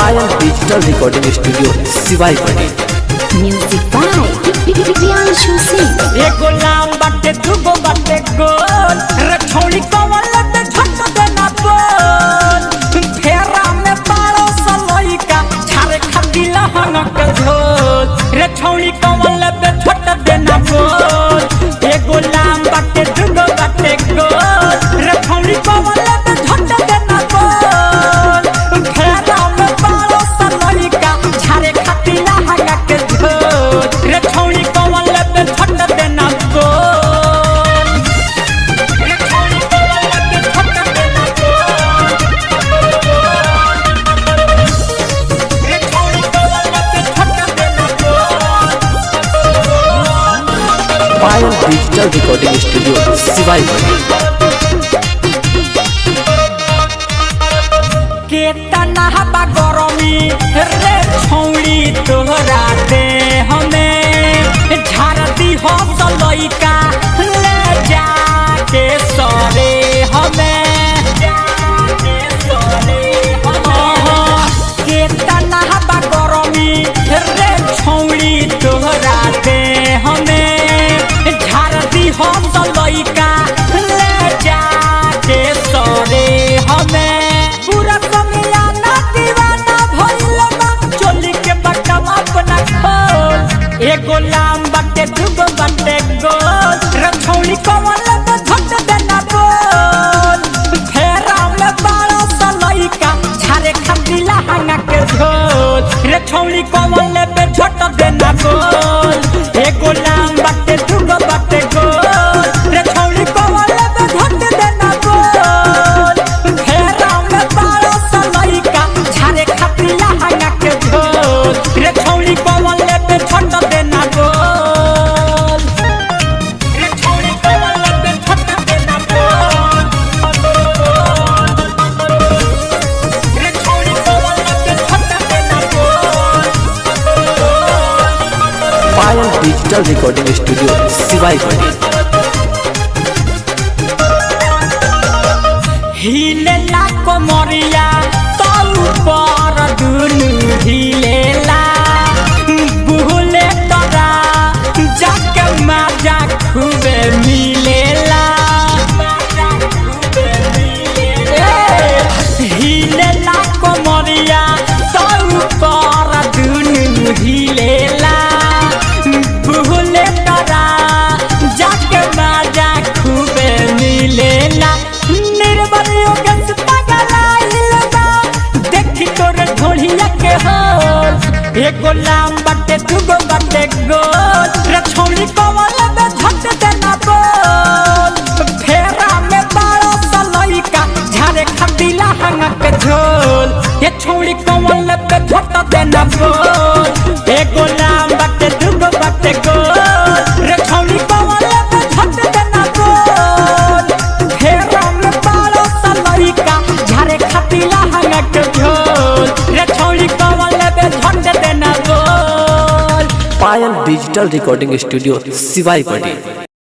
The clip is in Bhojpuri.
Payal digital recording studio Siwai Patel. Music by Priyanshu Singh. एगो लाम बाटे दुगो बाटे गोल रछौली कवल पे झट देना बोल फेरा में बाड़ो सलोई का छारे खदी लहंग के झोल रछौली कवल पे झट देना बोल एगो लाम बाटे दुगो बाटे गोल रछौली कवल पे झट देना बोल फेरा में बाड़ो सलोई का छारे खदी लहंग के झोल रछौली कवल पे झट देना पायल digital recording studio Siwai Patel. केतना हवा गरमी रे छौड़ी तोहरा दे हमें झारती हो सलैका ले जाके सरे हमें केतना हवा गरमी रे छौड़ी तोहरा दे हमें झारती हो सलैका ले जाके सरे हमें एगो लाम बाटे दुगो बाटे गोल रछौली कवल पे झट देना बोल फेरा में बाड़ो सलैका छारे खदी लहंग के झोल रछौली कवल पे झट देना बोल एगो लाम बाटे दुगो बाटे गोल रछौली कवल पे झट देना बोल फेरा में बाड़ो सलैका छारे खदी लहंग के झोल रछौली कवल पे झट देना बोल रछौली कवल पे झट देना बोल रछौली कवल पे झट देना बोल पायल digital recording studio Siwai Patel. हिलेला कोमरिया तो ऊपर दुनु हिलेला बुहले तरा जाके माजा खूबे मिलेला हिलेला कोमरिया तो ऊपर दुनु हिलेला बुहले तरा जाके माजा खूबे मिलेला निर्भरियों के पगला हिलबा देखी तोरे ढोलिया के होल एगो लाम बाटे दुगो बाटे गोल रछौली कवल पे झट देना बोल फेरा में बाड़ो सलैका झारे खदी लहंग के झोल ये छौली कवल पे झट देना बोल एगो लाम बाटे दुगो बाटे गोल रछौली कवल पे झट देना बोल फेरा में बाड़ो सलैका झारे खदी लहंग के झोल रछौली कवल पे झट देना बोल पायल digital recording studio Siwai Patel.